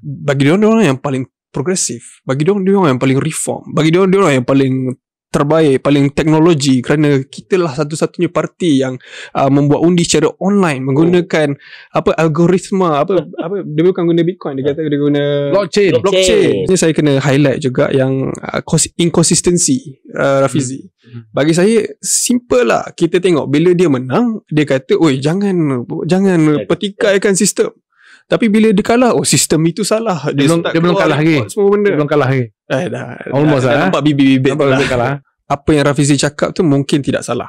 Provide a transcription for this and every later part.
bagi diorang yang paling progresif, bagi diorang yang paling reform, bagi diorang yang paling terbaik, paling teknologi, kerana kita lah satu-satunya parti yang membuat undi secara online menggunakan algoritma, dia bukan guna Bitcoin, dia kata dia guna blockchain. Jadi saya kena highlight juga yang inconsistency Rafizi. Bagi saya simple lah, kita tengok bila dia menang dia kata oi jangan pertikaikan sistem. Tapi bila dia kalah, sistem itu salah. Dia belum kalah lagi. Semua benda. Dia belum kalah lagi. Dah nampak bibit-bibit kalah. Apa yang Rafizi cakap tu mungkin tidak salah.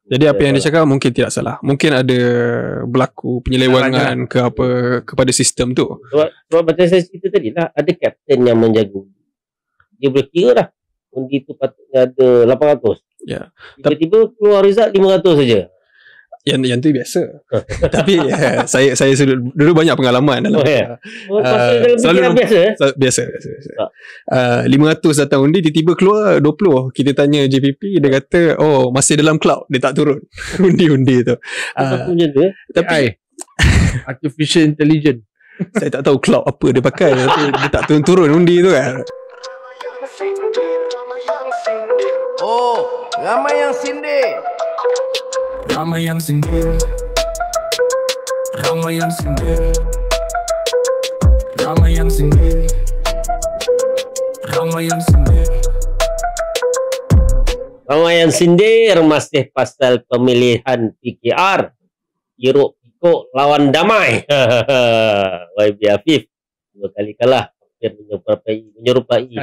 Jadi apa yang dia cakap mungkin tidak salah. Mungkin ada berlaku penyelewangan ke apa kepada sistem tu. Sebab macam saya cerita tadi lah, ada kapten yang menjaga. Dia boleh kira lah. Undi tu patutnya ada 800. Ya. Tiba-tiba keluar result 500 saja. Yang tu biasa. Tapi saya dulu banyak pengalaman dalam selalu biasa. 500 datang undi, tiba-tiba keluar 20. Kita tanya JPP, dia kata masih dalam cloud, dia tak turun undi-undi tu. Tapi artificial intelligence, saya tak tahu cloud apa dia pakai, tapi dia tak turun undi tu kan. Ramai yang sindir. Ramai yang sindir. Ramai yang sindir. Ramai yang sindir. Ramai yang sindir. Ramai yang sindir masih pasal pemilihan PKR. Yeruk pikuk lawan damai. YB Afif 2 kali kalah. Menyerupai. Dua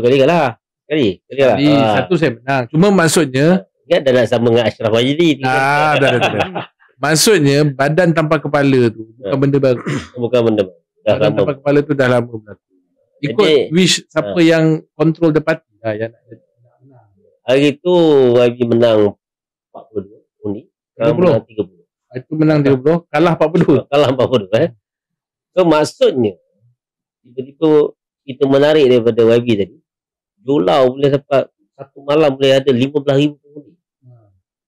kali kalah. Kali satu saya menang. Cuma maksudnya dia dah nak sama dengan Ashraf Wajidi. Dah. Maksudnya badan tanpa kepala tu bukan benda baru. Bukan benda baru. Badan tanpa kepala tu dah lama berlaku. Ikut wish siapa yang control the party lah yang nak jadi. Hari tu YB menang 42 undi. 30. Itu menang 30, kalah 40. Kalah 40 So maksudnya tiba-tiba kita menarik daripada YB tadi. Julau boleh dapat satu malam boleh ada 15,000 pengundi.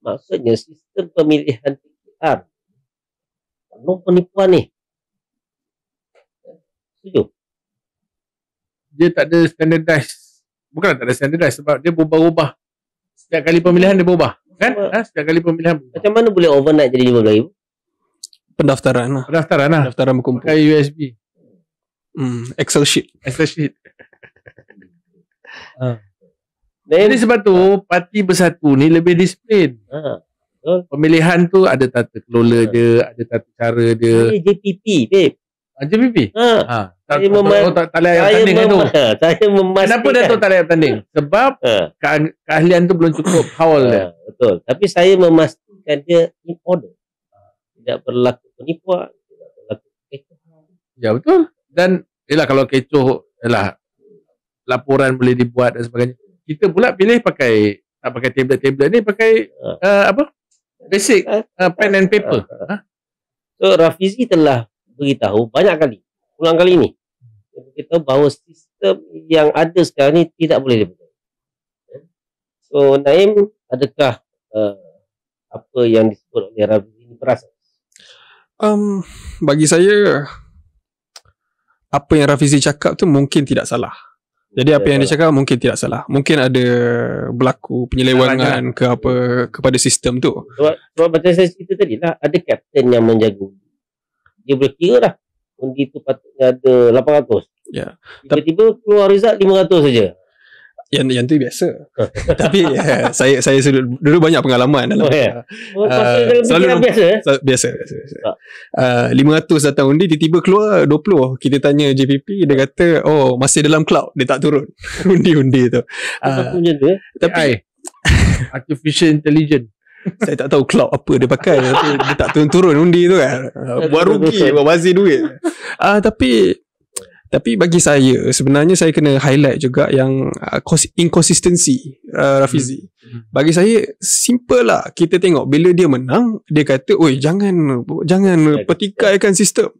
Maksudnya sistem pemilihan PKR penuh penipuan ni. Setuju? Dia tak ada standardized. Bukan tak ada standardized sebab dia berubah-ubah. Setiap kali pemilihan dia berubah. Kan? Setiap kali pemilihan berubah. Macam mana boleh overnight jadi 15,000? Pendaftaran lah. Pendaftaran berkumpul. Pakai USB. Excel sheet. Jadi sebab tu Parti Bersatu ni lebih disiplin. Pemilihan tu ada tata kelola dia, ada tata cara dia. JPP, babe. JPP? Saya memastikan. Kenapa Dato' tak layak bertanding? Sebab keahlian tu belum cukup haul dia. Betul. Tapi saya memastikan dia in order. Tidak berlaku penipuan, tidak berlaku kecohan. Ya betul. Dan kalau kecoh, laporan boleh dibuat dan sebagainya. Kita pula pilih tak pakai tablet ni, pakai basic pen and paper. So Rafizi telah beritahu banyak kali, ulang kali ini, kita bahawa sistem yang ada sekarang ni tidak boleh dipercayai. So Naim, adakah apa yang disebut oleh Rafizi ini berasal? Bagi saya, apa yang Rafizi cakap tu mungkin tidak salah. Jadi apa yang dia cakap mungkin tidak salah. Mungkin ada berlaku penyelewangan ke apa kepada sistem tu. Sebab macam saya cerita tadi lah, ada kapten yang menjaga. Dia boleh kira lah undi tu patutnya ada 800. Ya. Tiba-tiba keluar result 500 saja. Yang tu biasa. Tapi saya dulu banyak pengalaman dalam selalu biasa. 500 datang undi, tiba-tiba keluar 20. Kita tanya JPP, dia kata masih dalam cloud, dia tak turun undi-undi tu. Tapi artificial intelligence, saya tak tahu cloud apa dia pakai, tapi dia tak turun undi tu kan. Buat rugi, buat bazir duit. Tapi bagi saya, sebenarnya saya kena highlight juga yang inconsistency Rafizi. Bagi saya simple lah, kita tengok bila dia menang dia kata jangan pertikaikan sistem.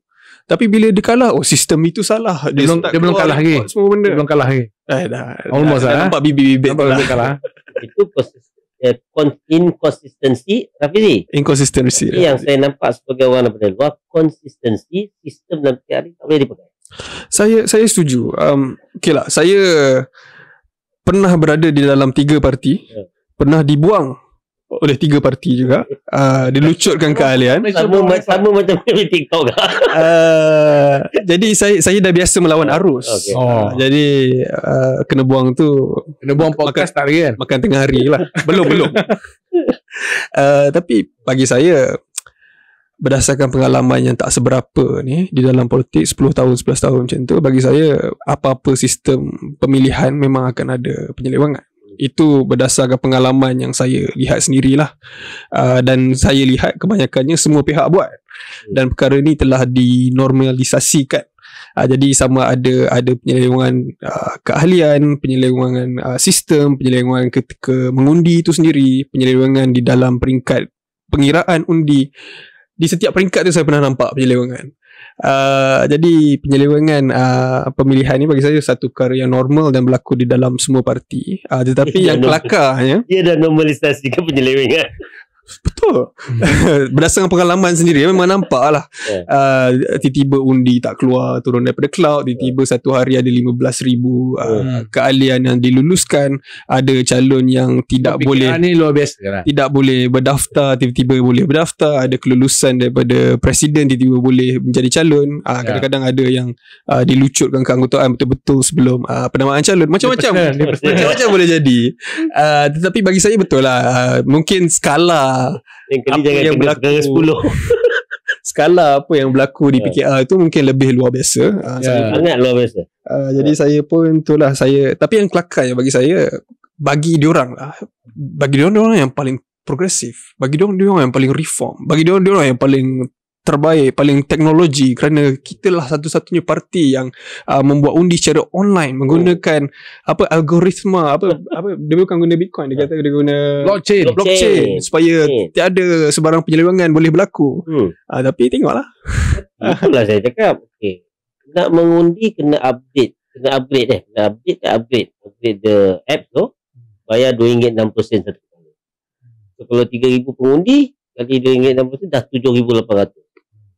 Tapi bila dia kalah, sistem itu salah. Dia belum kalah lagi. Semua benda. Dia belum kalah lagi. Dah nampak bibit-bibit kalah. Itu inconsistency Rafizi. Inconsistency yang saya nampak sebagai orang daripada luar, konsistensi sistem dan PKR tak boleh dipakai. Saya setuju. Okay lah, saya pernah berada di dalam 3 parti, pernah dibuang oleh 3 parti juga, dilucutkan keahlian. Sama macam di TikTok lah. Jadi saya dah biasa melawan arus. Okay. Jadi kena buang tu, Kena buang podcast tak lagi kan? makan tengah hari lah. Belum. Tapi bagi saya, berdasarkan pengalaman yang tak seberapa ni di dalam politik 10 tahun 11 tahun macam tu, bagi saya apa-apa sistem pemilihan memang akan ada penyelewangan. Itu berdasarkan pengalaman yang saya lihat sendirilah, dan saya lihat kebanyakannya semua pihak buat, dan perkara ni telah dinormalisasikan. Jadi sama ada penyelewangan keahlian, penyelewangan sistem, penyelewangan ketika mengundi itu sendiri, penyelewangan di dalam peringkat pengiraan undi. Di setiap peringkat tu saya pernah nampak penyelewangan. Jadi penyelewangan pemilihan ni bagi saya satu perkara yang normal dan berlaku di dalam semua parti. Tetapi yang kelakarnya, Dia dah normalisasikan penyelewengan. betul. Berdasarkan pengalaman sendiri memang nampak lah. Tiba-tiba undi tak keluar, turun daripada cloud. Tiba-tiba satu hari ada 15,000 keahlian yang diluluskan. Ada calon yang tidak boleh, ni luar biasa lah. tidak boleh berdaftar, tiba-tiba boleh berdaftar. Ada kelulusan daripada presiden, tiba-tiba boleh menjadi calon. Kadang-kadang ada yang dilucutkan keanggotaan betul-betul sebelum penamaan calon. Macam-macam macam-macam boleh jadi. Tetapi bagi saya betul lah, mungkin skala Yang kali apa jangan yang kena berlaku, sekarang 10. skala apa yang berlaku di PKR itu mungkin lebih luar biasa. Sangat luar biasa. Jadi saya pun itulah saya. Tapi yang kelakar bagi saya, bagi diorang lah, bagi diorang yang paling progresif, bagi diorang yang paling reform, bagi diorang yang paling terbaik, paling teknologi, kerana kita lah satu-satunya parti yang membuat undi secara online menggunakan algoritma, dia bukan guna Bitcoin, dia kata dia guna blockchain supaya tiada sebarang penyelewangan boleh berlaku. Tapi tengoklah. Itulah saya cakap. Okay. Nak mengundi kena update upgrade the app tu, bayar RM2.06 satu kali. So kalau 3,000 pengundi kali RM2.06 dah 7,800.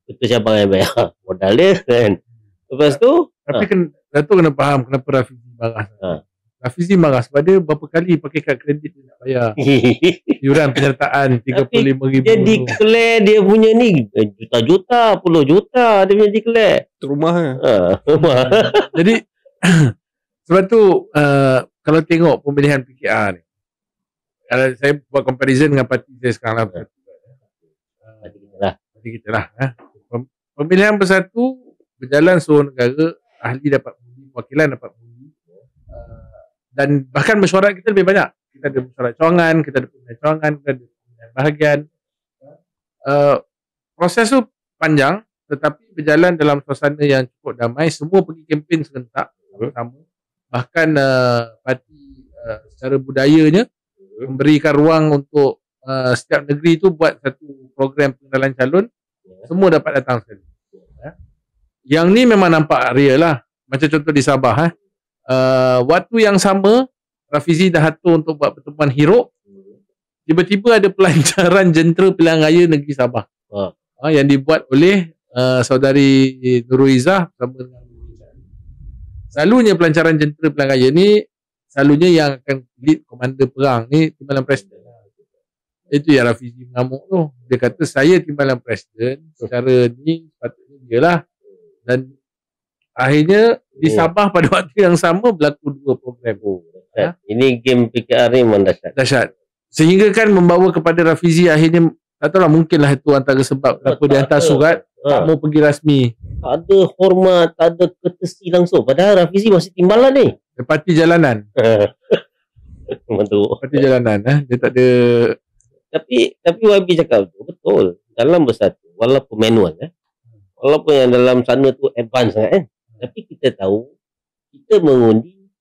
Betul cabang yang bayar modal dia kan. Lepas tu Tapi Dato' kena faham kenapa Rafizi marah. Rafizi marah sebab dia berapa kali pakai kad kredit dia nak bayar iuran penyertaan 35,000. dia declare dia punya ni juta-juta, puluh juta dia punya declare. Rumah Jadi sebab tu kalau tengok pemilihan PKR ni, kalau saya buat comparison dengan parti saya sekarang lah, parti kita lah, pemilihan bersatu berjalan seluruh negara, ahli dapat undi, wakilan dapat undi, dan bahkan mesyuarat kita lebih banyak. Kita ada mesyuarat cawangan, kita ada pemilihan cawangan, kita ada pemilihan bahagian. Proses tu panjang tetapi berjalan dalam suasana yang cukup damai. Semua pergi kempen serentak sama. Bahkan parti secara budayanya memberikan ruang untuk setiap negeri tu buat satu program pengenalan calon. Semua dapat datang sekali. Yang ni memang nampak real lah. Macam contoh di Sabah. Waktu yang sama Rafizi dah atur untuk buat pertemuan Hiruk. Tiba-tiba ada pelancaran jentera pilihan raya negeri Sabah. Yang dibuat oleh saudari Nurul Izzah bersama dengan selalunya pelancaran jentera pilihan raya ni selalunya yang akan lead komander perang ni timbalan presiden. Itu yang Rafizi mengamuk tu. Dia kata saya timbalan presiden, secara ni sepatutnya dia lah. Dan akhirnya di Sabah pada waktu yang sama berlaku 2 program. Ini game PKR ni memang dahsyat. Sehingga kan membawa kepada Rafizi akhirnya, tak tahu lah, mungkinlah itu antara sebab kenapa dia hantar surat tak mau pergi rasmi. Tak ada hormat, tak ada courtesy langsung. Padahal Rafizi masih timbalan ni. Parti jalanan. Betul. Parti jalanan. Dia tak ada. Tapi YB cakap tu betul. Dalam bersatu, walaupun manual walaupun yang dalam sana tu advance sangat tapi kita tahu kita mengundi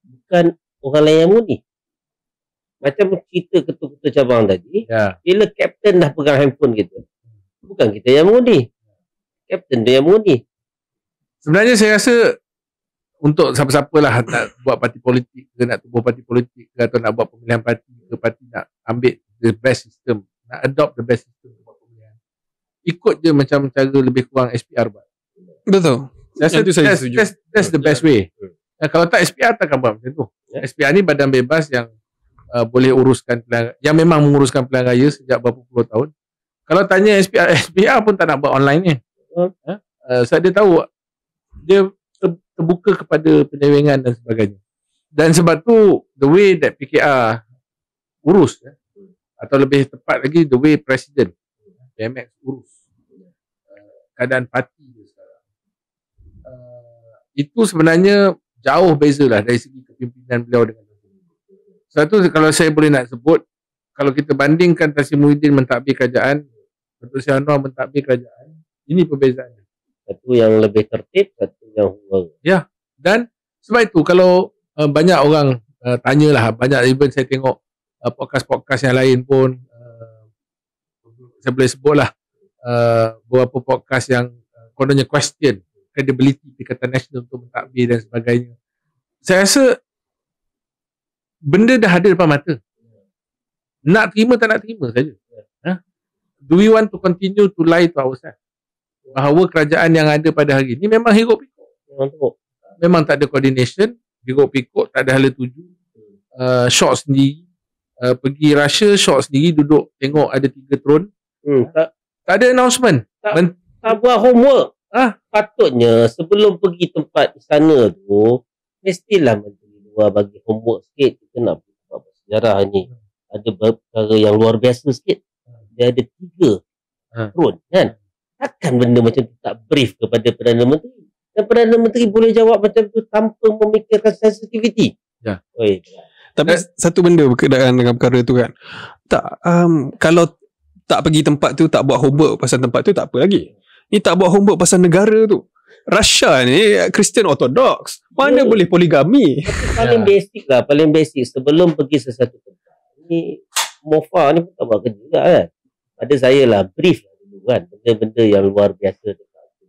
bukan orang lain yang mengundi. Macam kita ketua-ketua cabang tadi, bila kapten dah pegang handphone kita, bukan kita yang mengundi, kapten dia yang mengundi. Sebenarnya saya rasa untuk siapa-siapa lah nak buat parti politik ke, nak tubuh parti politik ke, atau nak buat pemilihan parti ke, parti nak ambil the best system, nak adopt the best system buat pemilihan, ikut je macam cara lebih kurang SPR buat. Betul. Saya Itu saya setuju. that's the best way. Kalau tak SPR takkan buat macam tu. SPR ni badan bebas yang boleh uruskan pilihan, yang memang menguruskan pilihan raya sejak berapa puluh tahun. Kalau tanya SPR pun tak nak buat online ni. Sebab dia tahu dia terbuka kepada penyewengan dan sebagainya. Dan sebab tu the way that PKR urus atau lebih tepat lagi the way Presiden PMX urus keadaan parti dia sekarang, itu sebenarnya jauh beza lah dari segi kepimpinan beliau dengan sebab tu kalau saya boleh nak sebut, kalau kita bandingkan Tan Sri Muhyiddin mentadbir kerajaan, Datuk Seri Anwar mentadbir kerajaan, ini perbezaannya. Satu yang lebih tertib, satu yang huru. Ya, dan sebab itu kalau banyak orang tanyalah, banyak even saya tengok podcast-podcast yang lain pun, saya boleh sebutlah beberapa podcast yang kononnya question credibility Perikatan Nasional untuk mentadbir dan sebagainya. Saya rasa benda dah ada depan mata. Nak terima tak nak terima saja. Do we want to continue to lie to ourselves? Bahawa kerajaan yang ada pada hari ini memang hiruk pikuk. Memang tak ada coordination, hiruk pikuk, tak ada hala tuju. Shot sendiri. Pergi Russia, shot sendiri, duduk tengok ada 3 drone. Tak ada announcement. Tak buat homework. Patutnya sebelum pergi tempat istana tu, mestilah menteri luar bagi homework sikit. Kita nak buat sejarah ni. Ada perkara yang luar biasa sikit. Dia ada 3 drone kan. Takkan benda macam tu tak brief kepada Perdana Menteri. Dan Perdana Menteri boleh jawab macam tu tanpa memikirkan sensitivity. Ya. Tapi satu benda berkaitan dengan perkara tu kan. Tak, kalau tak pergi tempat tu, tak buat homework pasal tempat tu, tak apa lagi. Ni tak buat homework pasal negara tu. Russia ni Christian Orthodox. Mana boleh poligami? Paling basic lah, paling basic. Sebelum pergi sesuatu tempat. Ni Mofa ni pun tak buat kerja kan. Ada saya lah, brief lah dulu kan. Benda-benda yang luar biasa tempat tu.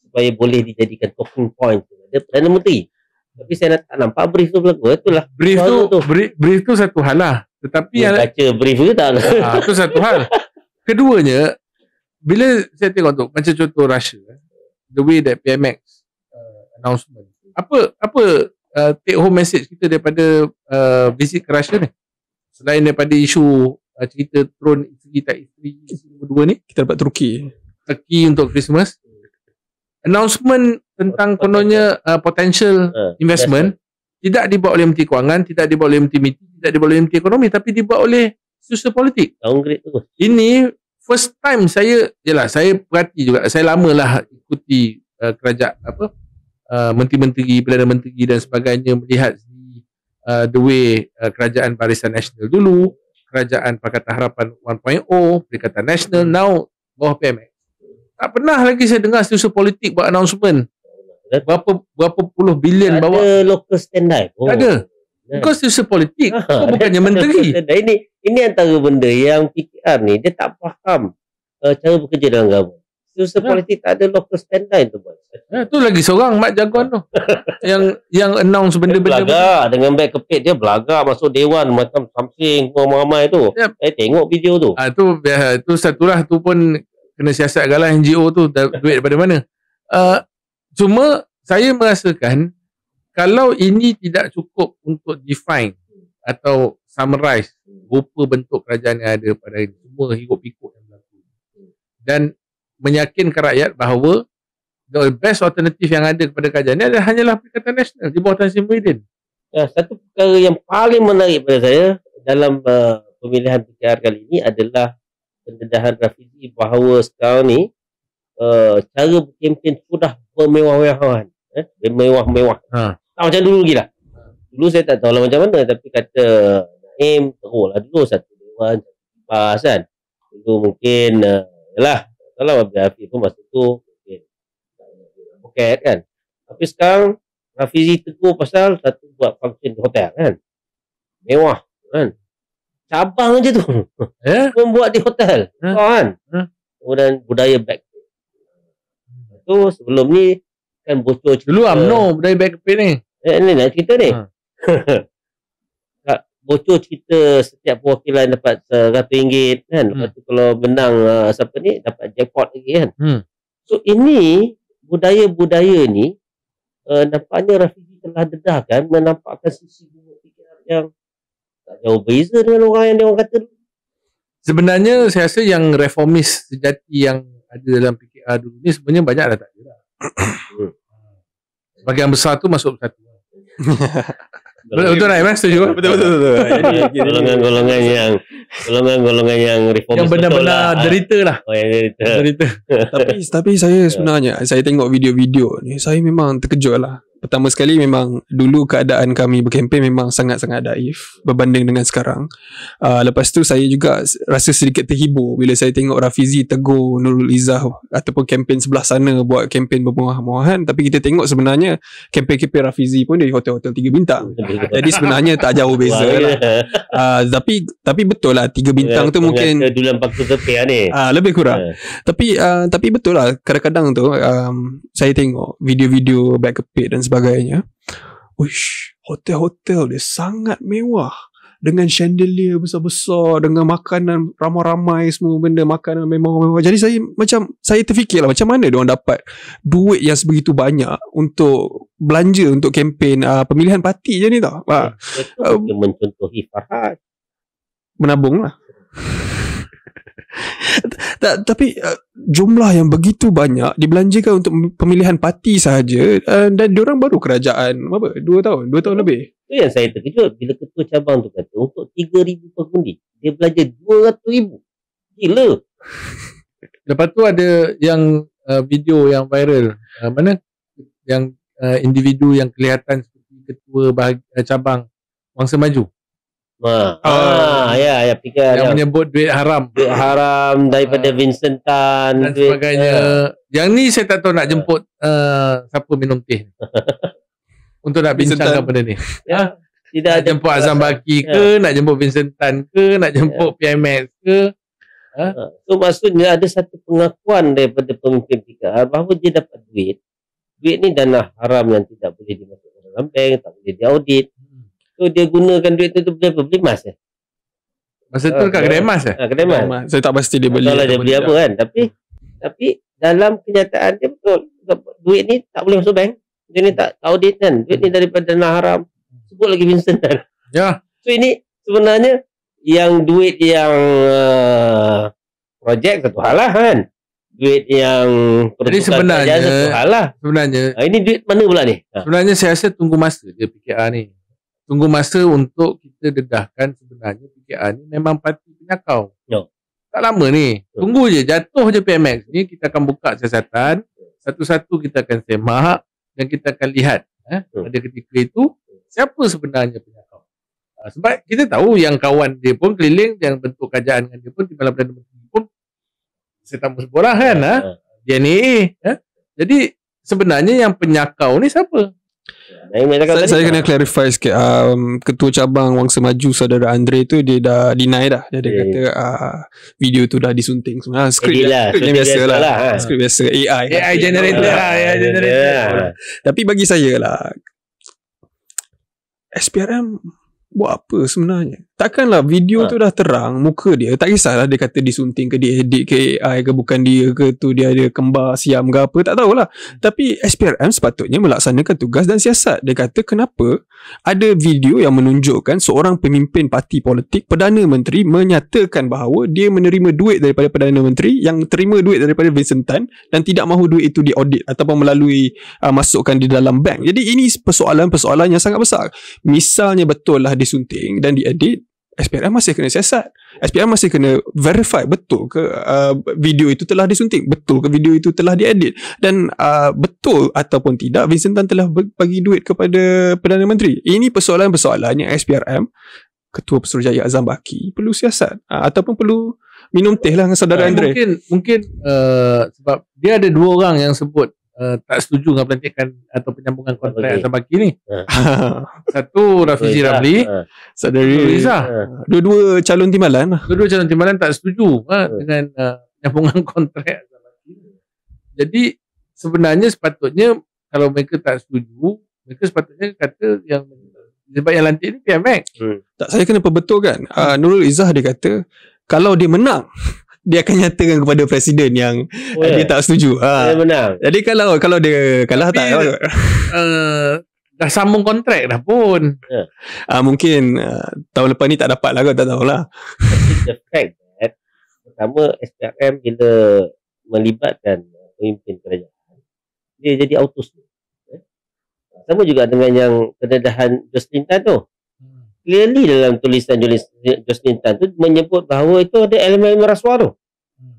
Supaya boleh dijadikan talking point kepada Perdana Menteri. Tapi saya tak nampak brief tu berlaku. Itulah. Brief tu satu hal lah. Tetapi yang baca brief tu tak. Itu satu hal. Keduanya, bila saya tengok tu, macam contoh Russia, the way that PMX announcement, apa take home message kita daripada visit ke Russia ni, selain daripada isu cerita drone isteri tak isteri berdua ni, kita dapat Turki untuk Christmas, announcement tentang kononnya potential investment tidak dibuat oleh Menteri Kewangan, tidak dibuat oleh Menteri MITI, tidak dibuat oleh Menteri Ekonomi, tapi dibuat oleh institusi politik. Downgrade tu. Ini first time saya perhati juga. Saya lamalah ikuti kerajaan menteri-menteri, Perdana Menteri dan sebagainya, melihat the way kerajaan Barisan Nasional dulu, kerajaan Pakatan Harapan 1.0, Perikatan Nasional, now bawah PMX. Tak pernah lagi saya dengar institusi politik buat announcement berapa puluh bilion bawa. Ada local standby. Tak ada. Because institusi politik bukannya menteri. Ini antara benda yang PKR ni dia tak faham cara bekerja dalam government. Institusi politik tak ada local standby tu buat. Tu lagi seorang Mat Jagon tu yang announce benda-benda belagak dengan beg kepit dia, belagak masuk dewan macam something ramai-ramai tu. Saya tengok video tu. Tu satulah, tu pun kena siasat galah NGO tu, duit daripada mana. Cuma saya merasakan kalau ini tidak cukup untuk define atau summarize rupa bentuk kerajaan yang ada pada hari ini, semua hiruk pikuk yang berlaku, dan meyakinkan rakyat bahawa the best alternative yang ada kepada kerajaan ini adalah hanyalah Perikatan Nasional di bawah Tan Sri Muhyiddin. Satu perkara yang paling menarik pada saya dalam pemilihan PKR kali ini adalah pendedahan Rafizi bahawa sekarang ni cara berkempen sudah bermewah-mewahan. Bermewah-mewah. Tak macam dulu lagi lah. Dulu saya tak tahu lah macam mana, tapi kata Naim teruk lah dulu, satu dewan, satu kipas kan. Dulu mungkin yalah, kalau Abdul Hafiz pun masa tu mungkin poket kan. Tapi sekarang Rafizi tegur pasal satu buat function di hotel kan. Mewah kan. Cabang je tu. Pun buat di hotel. Kan. Kemudian budaya back. Tu sebelum ni kan bocor cerita. Dulu UMNO budaya back ni. Ni nak cerita ni. Bocor cerita setiap perwakilan dapat RM100 kan. Lepas tu kalau menang siapa ni dapat jackpot lagi kan. So ini budaya-budaya ni nampaknya Rafizi telah dedahkan menampakkan sisi buruk PKR yang tak jauh beza dengan orang yang dia orang kata dulu. Sebenarnya saya rasa yang reformis sejati yang ada dalam PKR dulu ni sebenarnya banyak dah tak ada lah. Bahagian besar tu masuk bersatu. Betul tak? Setuju? Betul. Golongan yang reformis Yang benar-benar betul lah. derita lah. Oh, yang Derita. Tapi saya sebenarnya saya tengok video-video ni, saya memang terkejut lah. Pertama sekali memang dulu keadaan kami berkempen memang sangat-sangat daif berbanding dengan sekarang. Lepas tu saya juga rasa sedikit terhibur bila saya tengok Rafizi tegur Nurul Izzah ataupun kempen sebelah sana buat kempen bermewah-mewahan, tapi kita tengok sebenarnya kempen-kempen Rafizi pun dari hotel-hotel 3 bintang. Jadi sebenarnya tak jauh beza lah. Tapi betul lah 3 bintang tu mungkin dulan paku tepi ni. lebih kurang. Tapi betul lah kadang-kadang tu saya tengok video-video back kepit dan sebagainya. Uish, hotel-hotel dia sangat mewah dengan chandelier besar-besar, dengan makanan ramai-ramai, semua benda makanan mewah-mewah. Jadi saya terfikirlah macam mana diorang dapat duit yang sebegitu banyak untuk belanja untuk kempen pemilihan parti je ni tau. Itu mencontohi Farhad. Menabung lah. Tapi jumlah yang begitu banyak dibelanjakan untuk pemilihan parti sahaja, dan diorang baru kerajaan 2 tahun lebih. Itu yang saya terkejut bila ketua cabang tu kata untuk 3,000 pengundi dia belanja 200,000. Gila. Lepas tu ada yang video yang viral, mana yang individu yang kelihatan seperti ketua cabang Wangsa Maju. Ya fikir yang menyebut duit haram daripada Vincent Tan dan sebagainya. Yang ni saya tak tahu nak jemput siapa minum teh untuk nak bincangkan benda ni. Tidak nak jemput Azam Baki ke, nak jemput Vincent Tan ke, nak jemput PMX ke. So maksudnya ada satu pengakuan daripada pemimpin PKR bahawa dia dapat duit ni dana haram yang tidak boleh dimasukkan dalam bank, tak boleh diaudit. So dia gunakan duit tu beli apa? Beli emas Masa tu kat kedai emas kedai emas. Saya tak pasti dia beli. Kalau dia beli apa kan. Tapi dalam kenyataan dia betul. Duit ni tak boleh masuk bank. Duit ni tak audit kan. Duit ni daripada dana haram. Sebut lagi Vincent kan. Ya. So ini sebenarnya yang duit yang projek satu hal lah kan. Duit yang jadi sebenarnya satu hal lah. Sebenarnya ini duit mana pula ni? Sebenarnya saya rasa tunggu masa je PKR ni. Tunggu masa untuk kita dedahkan sebenarnya PKR ni memang parti penyakau. Tak lama ni. Tunggu je, jatuh je PMX ni, kita akan buka siasatan, satu-satu kita akan semak dan kita akan lihat pada ketika itu siapa sebenarnya penyakau. Sebab kita tahu yang kawan dia pun keliling, yang bentuk kerajaan dengan dia pun di Timbalan Perdana Menteri pun saya tak sebut lah kan. Dia ni. Jadi sebenarnya yang penyakau ni siapa? Saya kena clarify sikit. Ketua cabang Wangsa Maju saudara Andre tu dia dah deny dah. Dia kata video tu dah disunting semua. Skrip biasa lah. Skrip biasa AI generator lah. Tapi bagi saya lah, SPRM buat apa sebenarnya? Takkanlah video tu dah terang muka dia, tak kisahlah dia kata disunting ke, dia edit ke AI ke, bukan dia ke, tu dia ada kembar siam ke apa, tak tahulah. Tapi SPRM sepatutnya melaksanakan tugas dan siasat. Dia kata kenapa ada video yang menunjukkan seorang pemimpin parti politik, Perdana Menteri, menyatakan bahawa dia menerima duit daripada Perdana Menteri yang terima duit daripada Vincent Tan dan tidak mahu duit itu diaudit ataupun melalui masukkan di dalam bank. Jadi ini persoalan-persoalan yang sangat besar. Misalnya betul lah disunting dan diedit, SPRM masih kena siasat. SPRM masih kena verify betul ke video itu telah disunting, betul ke video itu telah diedit, dan betul ataupun tidak Vincent Tan telah bagi duit kepada Perdana Menteri. Ini persoalan-persoalan yang SPRM, Ketua Pesuruhjaya Azam Baki perlu siasat ataupun perlu minum teh lah dengan saudara Andre. Mungkin sebab dia ada 2 orang yang sebut tak setuju dengan pelantikan atau penyambungan kontrak Azam Baki ni. Satu Rafizi Ramli, saudari Izzah. Dua-dua calon timbalan. Dua-dua calon timbalan tak setuju dengan penyambungan kontrak Azam Baki. Jadi sebenarnya sepatutnya kalau mereka tak setuju, mereka sepatutnya kata yang sebab yang lantik ni PMX. Tak, saya kena perbetulkan. Nurul Izzah dia kata kalau dia menang dia akan nyatakan kepada presiden yang dia tak setuju. Dia menang. Jadi kalau dia kalah tak dah sambung kontrak dah pun. mungkin tahun lepas ni tak dapat lah, kau tak tahulah. The fact that pertama SPRM bila melibatkan pemimpin kerajaan, dia jadi auto slow. Sama juga dengan yang pendedahan Jocelyn Tan tu. Clearly dalam tulisan Jocelyn Tan tu menyebut bahawa itu ada elemen rasuah tu.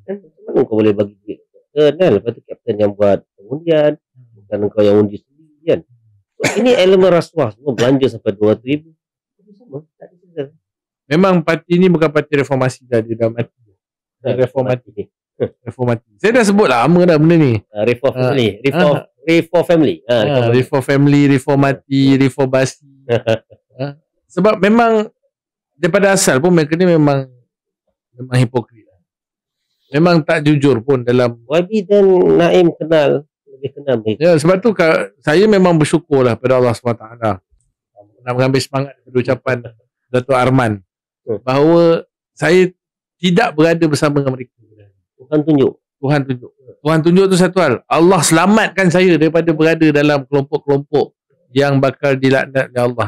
Kan macam mana kau boleh bagi duit kapten kan? Lepas tu kapten yang buat pengundian, bukan kau yang undi sendiri kan? So, ini elemen rasuah, semua belanja sampai 200,000. Sama, tak ada sesuatu. Memang parti ni bukan parti reformasi dah, dia dah mati. Reformati. Reformati. Saya dah sebut lama dah benda ni. Reform family. Reform family. Reform family, reformati, reformasi. Sebab memang daripada asal pun mereka ni memang hipokrit. Memang tak jujur pun dalam. YB dan Naim lebih kenal mereka. Ya, sebab tu saya memang bersyukurlah pada Allah SWT. Nak mengambil semangat daripada ucapan Dato' Arman bahawa saya tidak berada bersama dengan mereka. Tuhan tunjuk tu satu hal. Allah selamatkan saya daripada berada dalam kelompok-kelompok yang bakal dilaknat oleh Allah.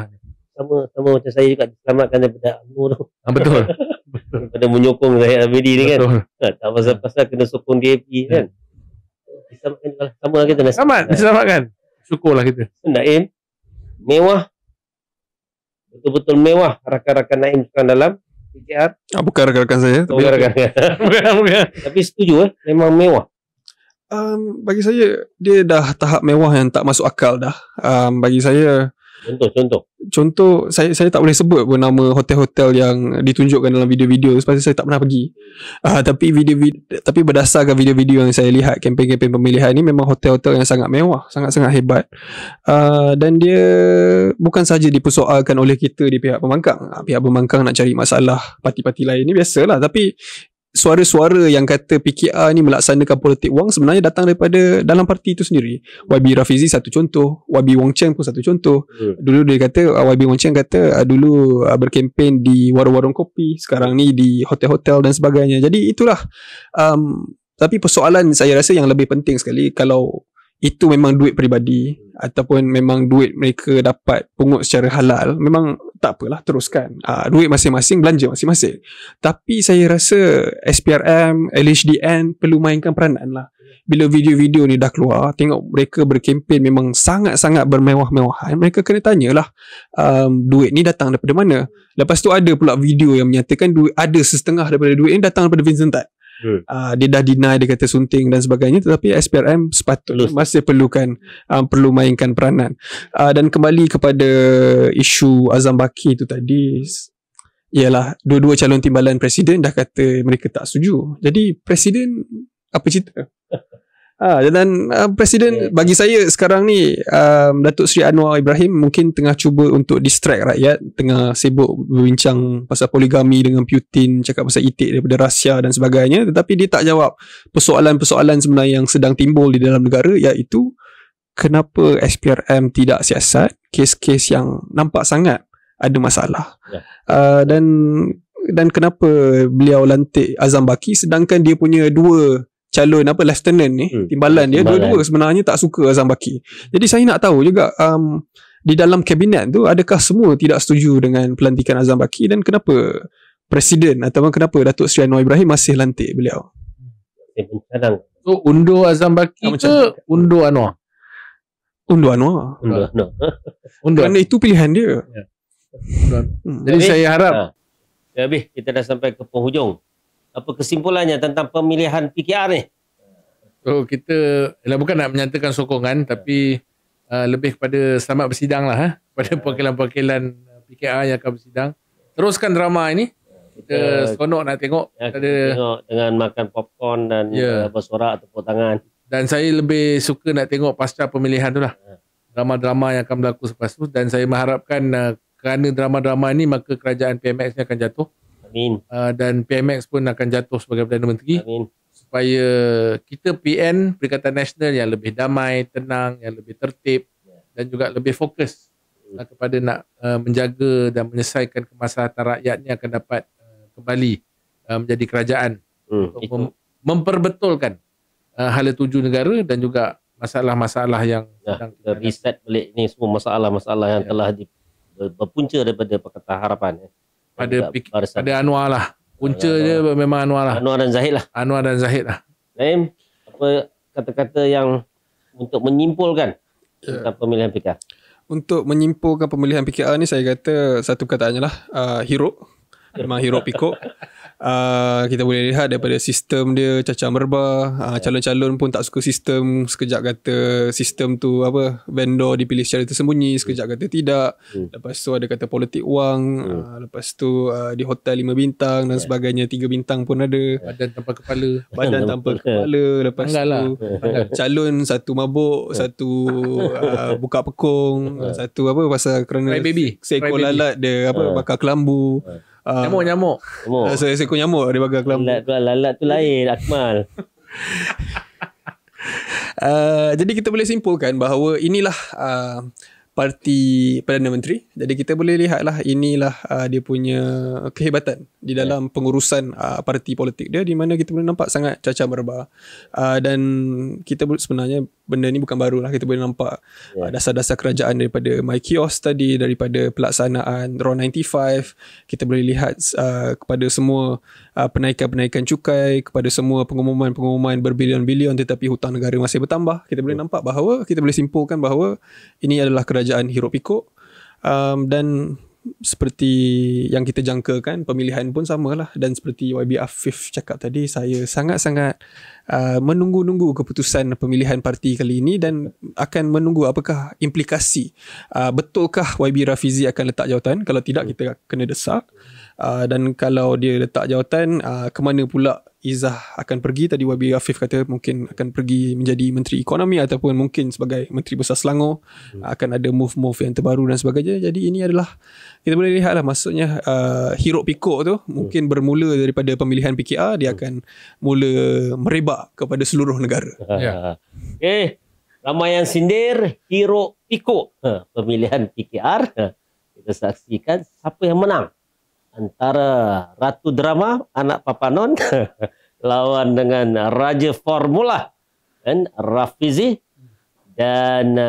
Sama macam saya juga diselamatkan daripada UMNO tu. Betul. Daripada menyokong Zahid Abidi ni kan. Tak pasal-pasal kena sokong DAP kan. Diselamatkan juga lah. Sama lah kita. Diselamatkan. Syukurlah kita. Naim mewah. Betul-betul mewah rakan-rakan Naim sekarang dalam PKR. Bukan rakan-rakan saya. Bukan. Tapi setuju memang mewah. Bagi saya dia dah tahap mewah yang tak masuk akal dah. Bagi saya Contoh saya tak boleh sebut pun nama hotel-hotel yang ditunjukkan dalam video-video sebab saya tak pernah pergi. Tapi berdasarkan video-video yang saya lihat kempen-kempen pemilihan ni memang hotel-hotel yang sangat mewah, sangat-sangat hebat. Dan dia bukan saja dipersoalkan oleh kita di pihak pembangkang. Pihak pembangkang nak cari masalah parti-parti lain ni biasalah, tapi suara-suara yang kata PKR ni melaksanakan politik wang sebenarnya datang daripada dalam parti itu sendiri. YB Rafizi satu contoh, YB Wong Cheng pun satu contoh. Dulu dia kata, YB Wong Cheng kata dulu berkempen di warung-warung kopi, sekarang ni di hotel-hotel dan sebagainya. Jadi itulah. Tapi persoalan saya rasa yang lebih penting sekali, kalau itu memang duit peribadi ataupun memang duit mereka dapat pungut secara halal, memang tak apalah, teruskan. Duit masing-masing, belanja masing-masing. Tapi saya rasa SPRM, LHDN perlu mainkan peranan lah. Bila video-video ni dah keluar, tengok mereka berkempen memang sangat-sangat bermewah-mewahan, mereka kena tanyalah duit ni datang daripada mana. Lepas tu ada pula video yang menyatakan ada setengah daripada duit ni datang daripada Vincent Tan. Dia dah deny, dia kata sunting dan sebagainya, tetapi SPRM sepatutnya masih perlu mainkan peranan. Dan kembali kepada isu Azam Baki tu tadi, ialah dua-dua calon timbalan presiden dah kata mereka tak setuju. Jadi presiden apa cerita? Dan presiden bagi saya sekarang ni Datuk Seri Anwar Ibrahim mungkin tengah cuba untuk distract rakyat, tengah sibuk berbincang pasal poligami dengan Putin, cakap pasal itik daripada Rusia dan sebagainya, tetapi dia tak jawab persoalan-persoalan sebenarnya yang sedang timbul di dalam negara, iaitu kenapa SPRM tidak siasat kes-kes yang nampak sangat ada masalah. Dan kenapa beliau lantik Azam Baki sedangkan dia punya dua calon lieutenant ni, timbalan dia dua-dua sebenarnya tak suka Azam Baki. Jadi saya nak tahu juga di dalam kabinet tu adakah semua tidak setuju dengan pelantikan Azam Baki, dan kenapa presiden ataupun kenapa Datuk Seri Anwar Ibrahim masih lantik beliau? So undur Azam Baki ke undur Anwar? Undur Anwar. Kerana itu pilihan dia. Jadi saya harap habis kita dah sampai ke penghujung. Apa kesimpulannya tentang pemilihan PKR ni? So kita bukan nak menyatakan sokongan, tapi lebih kepada selamat bersidang lah pada perwakilan-perwakilan PKR yang akan bersidang. Teruskan drama ini. Kita seronok nak tengok. Tengok dengan makan popcorn dan bersorak tepuk tangan. Dan saya lebih suka nak tengok pasca pemilihan tu lah. Drama-drama yang akan berlaku selepas tu. Dan saya mengharapkan kerana drama-drama ni maka kerajaan PMX ni akan jatuh. Amin. Dan PMX pun akan jatuh sebagai Perdana Menteri. Amin. Supaya kita PN, Perikatan Nasional yang lebih damai, tenang, yang lebih tertib dan juga lebih fokus kepada nak menjaga dan menyelesaikan kemaslahatan rakyat ni akan dapat kembali menjadi kerajaan untuk Itu. memperbetulkan hala tuju negara dan juga masalah-masalah yang sedang Kita reset balik ni semua masalah-masalah yang telah berpunca daripada Pakatan Harapan. pada Barisan. pada Anwar lah. Punca dia memang Anwar lah. Anwar dan Zahid lah. Anwar dan Zahid lah. Naim, apa kata-kata yang untuk menyimpulkan tentang pemilihan PKR? Untuk menyimpulkan pemilihan PKR ni, saya kata satu perkataannya lah, hero. Memang hero pikuk. Kita boleh lihat daripada sistem dia cacah merbah. Calon-calon pun tak suka sistem. Sekejap kata sistem tu vendor dipilih secara tersembunyi, sekejap kata tidak. Lepas tu ada kata politik wang. Lepas tu di hotel 5 bintang dan sebagainya, 3 bintang pun ada. Badan tanpa kepala. Badan tanpa kepala. Lepas Anggal lah. tu calon satu mabuk, satu buka pekong, satu pasal kerana Cry baby. seekor Cry baby. lalat dia bakar kelambu. Nyamuk. Seekor nyamuk dia bakar kelambu. Lalat tu lain, Akmal. Jadi kita boleh simpulkan bahawa inilah parti Perdana Menteri. Jadi kita boleh lihatlah inilah dia punya kehebatan di dalam pengurusan parti politik dia, di mana kita boleh nampak sangat cacah merbah. Dan kita sebenarnya benda ni bukan baru lah. Kita boleh nampak dasar-dasar kerajaan daripada My Kiosk tadi, daripada pelaksanaan RON 95. Kita boleh lihat kepada semua penaikan-penaikan cukai, kepada semua pengumuman-pengumuman berbilion-bilion tetapi hutang negara masih bertambah. Kita boleh nampak bahawa, kita boleh simpulkan bahawa ini adalah kerajaan hiruk pikuk. Dan seperti yang kita jangkakan, pemilihan pun samalah. Dan seperti YB Afif cakap tadi, saya sangat-sangat menunggu-nunggu keputusan pemilihan parti kali ini dan akan menunggu apakah implikasi. Betulkah YB Rafizi akan letak jawatan? Kalau tidak, kita kena desak. Dan kalau dia letak jawatan, ke mana pula Izzah akan pergi? Tadi YB Afif kata mungkin akan pergi menjadi Menteri Ekonomi ataupun mungkin sebagai Menteri Besar Selangor. Akan ada move-move yang terbaru dan sebagainya. Jadi ini adalah, kita boleh lihat lah, maksudnya hiruk pikuk tu mungkin bermula daripada pemilihan PKR, dia akan mula merebak kepada seluruh negara. Ya. Okay. Ramai yang sindir, hiruk pikuk pemilihan PKR. Kita saksikan siapa yang menang antara Ratu Drama, anak Papanon lawan dengan Raja Formula dan Rafizi. Dan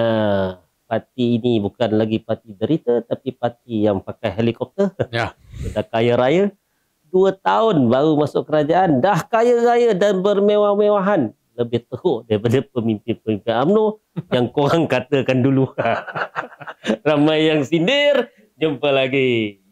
parti ini bukan lagi parti derita, tapi parti yang pakai helikopter. Ya. Dah kaya raya. 2 tahun baru masuk kerajaan, dah kaya raya dan bermewah-mewahan. Lebih teruk daripada pemimpin-pemimpin UMNO yang korang katakan dulu. Ramai yang sindir. Jumpa lagi.